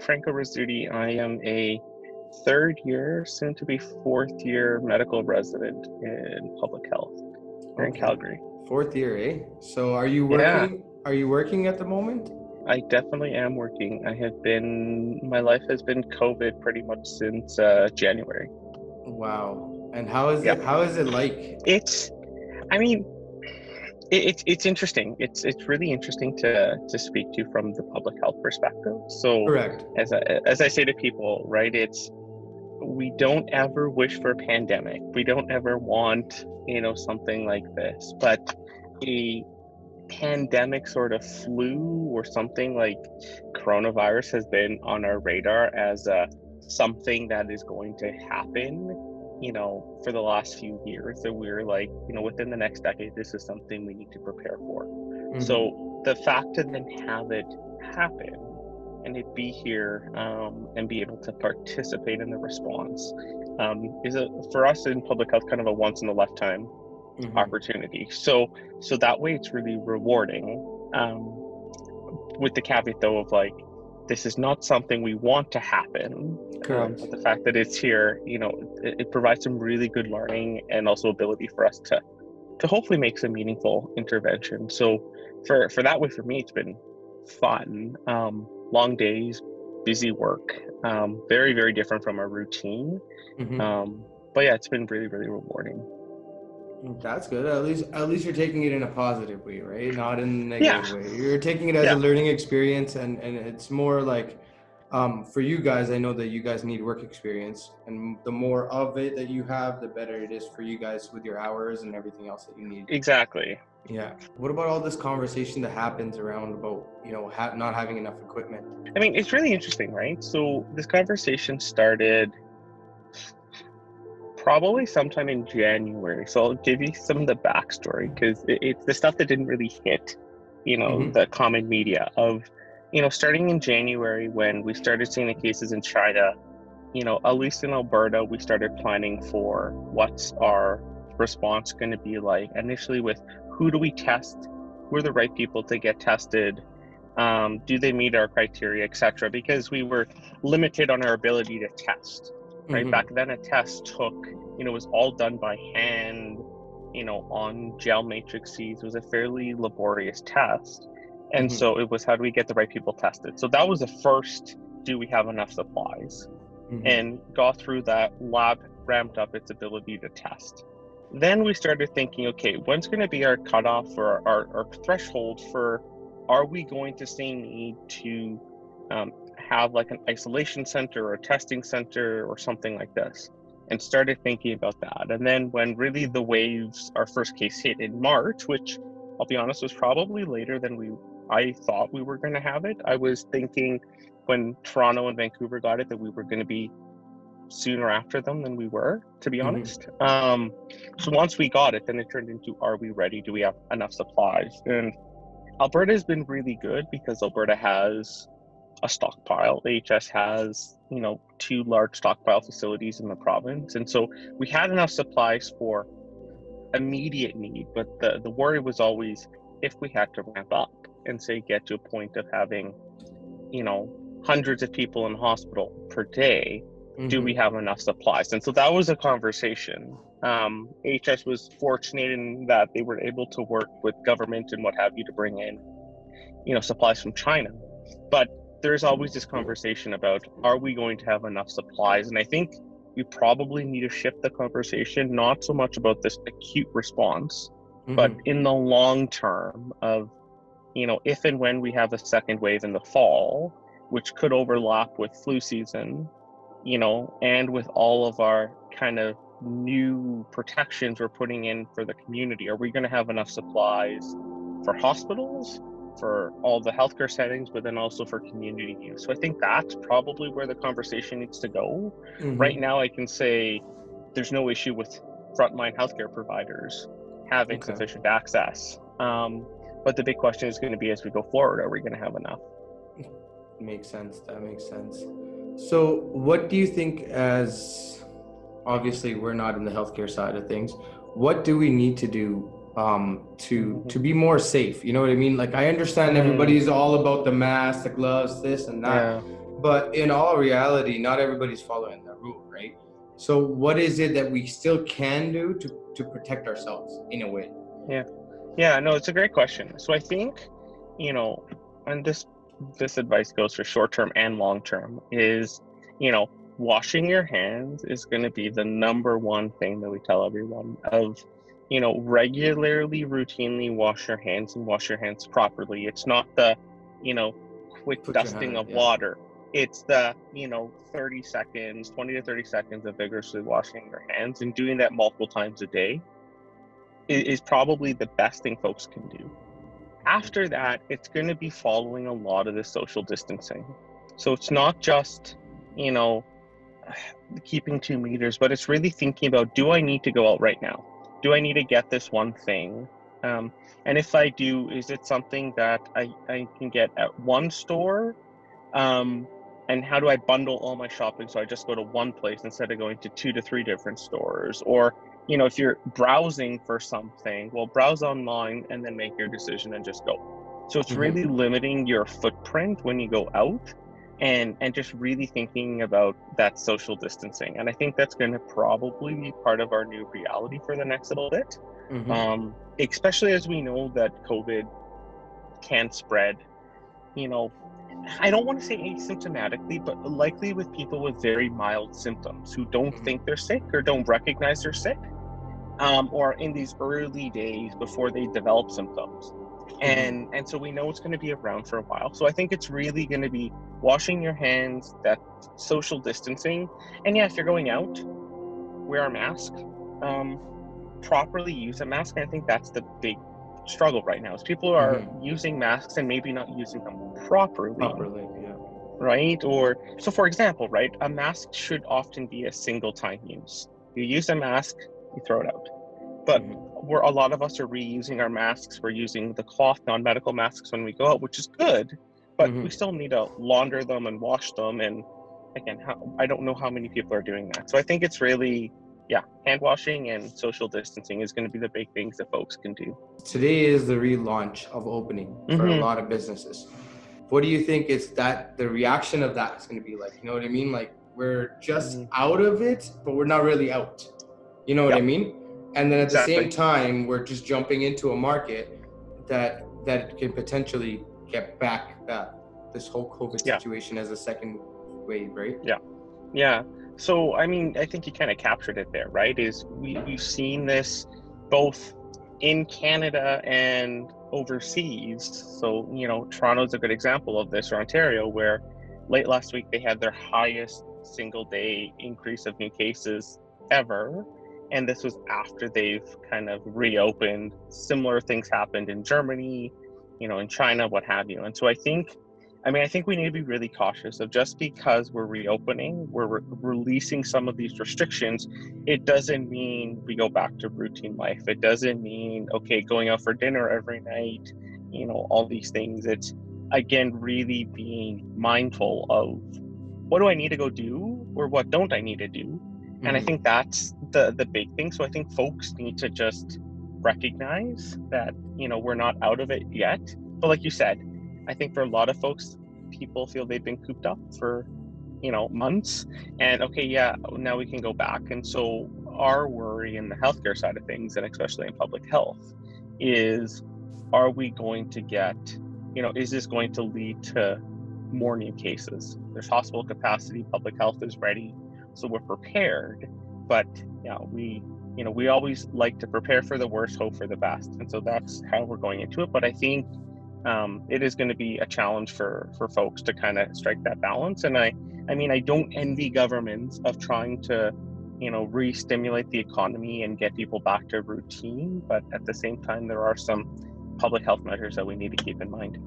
Franco Rizzuti. I am a third year, soon to be fourth year medical resident in public health here in Okay. Calgary. Fourth year, eh? So are you Yeah, working? Are you working at the moment? I definitely am working. My life has been COVID pretty much since January. Wow. And how is Yeah, it? How is it like? it's, I mean, it's interesting. It's really interesting to speak to from the public health perspective. So Correct. as I say to people, right, we don't ever wish for a pandemic. We don't ever want, something like this. But a pandemic sort of flu or something like coronavirus has been on our radar as something that is going to happen, for the last few years. That we're like, within the next decade, this is something we need to prepare for. Mm-hmm. So the fact to then have it happen and it be here and be able to participate in the response is for us in public health kind of a once in a lifetime Mm-hmm. opportunity. So that way it's really rewarding. With the caveat though of like, this is not something we want to happen, Correct. but the fact that it's here, it provides some really good learning and also ability for us to hopefully make some meaningful intervention. So for that way, for me, it's been fun. Long days, busy work, very, very different from our routine. Mm-hmm. But yeah, it's been really, really rewarding. That's good. At least you're taking it in a positive way, right? Not in a Yeah, negative way. You're taking it as a yeah, learning experience, and it's more like, for you guys, I know that you guys need work experience, and the more of it that you have, the better it is for you guys with your hours and everything else that you need. exactly. Yeah. What about all this conversation that happens around about, not having enough equipment? I mean, it's really interesting, right? So this conversation started probably sometime in January. So I'll give you some of the backstory because it's the stuff that didn't really hit, Mm-hmm. the common media of, starting in January when we started seeing the cases in China, at least in Alberta, we started planning for what's our response going to be like initially with who do we test, who are the right people to get tested, do they meet our criteria, etc. Because we were limited on our ability to test, right? Back Mm-hmm. then, a test took, was all done by hand, on gel matrices. It was a fairly laborious test. And Mm-hmm. so it was, how do we get the right people tested? So that was the first, do we have enough supplies? Mm-hmm. And got through that, lab ramped up its ability to test. Then we started thinking, okay, when's going to be our cutoff or our threshold for, are we going to say need to have like an isolation center or a testing center or something like this? And started thinking about that. And then when really the waves, our first case hit in March, which I'll be honest was probably later than I thought we were going to have it. I was thinking when Toronto and Vancouver got it that we were going to be sooner after them than we were, to be Mm-hmm. honest. So once we got it, then it turned into, are we ready? Do we have enough supplies? And Alberta has been really good because Alberta has a stockpile. AHS has, two large stockpile facilities in the province. And so we had enough supplies for immediate need, but the worry was always if we had to ramp up and say get to a point of having, hundreds of people in hospital per day, do we Mm-hmm. have enough supplies? And so that was a conversation. AHS was fortunate in that they were able to work with government and what have you to bring in, supplies from China. But there's always this conversation about, are we going to have enough supplies? And I think we probably need to shift the conversation, not so much about this acute response, but Mm-hmm. in the long term of, if and when we have a second wave in the fall, which could overlap with flu season, and with all of our kind of new protections we're putting in for the community, are we going to have enough supplies for hospitals, for all the healthcare settings, but then also for community use? So I think that's probably where the conversation needs to go. Right Mm-hmm. now, I can say there's no issue with frontline healthcare providers having Okay. sufficient access. But the big question is going to be, as we go forward, are we going to have enough? Makes sense. That makes sense. So, what do you think, as obviously we're not in the healthcare side of things, what do we need to do to be more safe? You know what I mean? Like, I understand Mm, everybody's all about the mask, the gloves, this and that, yeah. But in all reality, not everybody's following that rule, right? So what is it that we still can do to protect ourselves in a way? Yeah. Yeah, no, it's a great question. So I think, you know, and this advice goes for short term and long term is, washing your hands is going to be the number one thing that we tell everyone of, regularly, routinely wash your hands and wash your hands properly. It's not the, you know, quick Put your dusting hand, of yeah. water. It's the, 30 seconds, 20 to 30 seconds of vigorously washing your hands, and doing that multiple times a day is probably the best thing folks can do. After that, it's going to be following a lot of the social distancing. So it's not just, you know, keeping 2 meters, but it's really thinking about, do I need to go out right now? Do I need to get this one thing? And if I do, is it something that I can get at one store? And how do I bundle all my shopping so I just go to one place instead of going to 2 to 3 different stores? Or, if you're browsing for something, well, browse online and then make your decision and just go. So it's really limiting your footprint when you go out, and just really thinking about that social distancing. And I think that's going to probably be part of our new reality for the next little bit. Especially as we know that COVID can spread, I don't want to say asymptomatically, but likely with people with very mild symptoms who don't think they're sick or don't recognize they're sick, or in these early days before they develop symptoms. And so we know it's going to be around for a while. So I think it's really going to be washing your hands, that social distancing. And yeah, if you're going out, wear a mask, properly use a mask. And I think that's the big struggle right now, is people are using masks and maybe not using them properly. Yeah. Right? Or, so for example, right, a mask should often be a single time use. You use a mask, you throw it out. But a lot of us are reusing our masks. We're using the cloth non-medical masks when we go out, which is good, but we still need to launder them and wash them. And again, I don't know how many people are doing that. So I think it's really, hand washing and social distancing is going to be the big things that folks can do. Today is the relaunch of opening for a lot of businesses. What do you think is that the reaction of that is going to be like? You know what I mean? Like, we're just out of it, but we're not really out. You know what I mean? And then at the same time, we're just jumping into a market that can potentially get back this whole COVID situation as a second wave, right? Yeah. So, I mean, I think you kind of captured it there, right? Is we've seen this both in Canada and overseas. So, Toronto's a good example of this, or Ontario, where late last week they had their highest single day increase of new cases ever. And this was after they've kind of reopened. Similar things happened in Germany, in China, what have you. And so I think we need to be really cautious of, just because we're reopening, we're releasing some of these restrictions, it doesn't mean we go back to routine life. It doesn't mean, okay, going out for dinner every night, all these things. It's, again, really being mindful of, what do I need to go do, or what don't I need to do? And I think that's the big thing. So I think folks need to just recognize that, we're not out of it yet. But like you said, I think for a lot of folks, people feel they've been cooped up for, months, and now we can go back. And so our worry in the healthcare side of things, and especially in public health, is, are we going to get, is this going to lead to more new cases? There's hospital capacity, public health is ready, so we're prepared. But we always like to prepare for the worst, hope for the best. And so that's how we're going into it. But I think it is going to be a challenge for folks to kind of strike that balance. And I don't envy governments of trying to, re-stimulate the economy and get people back to routine. But at the same time, there are some public health measures that we need to keep in mind.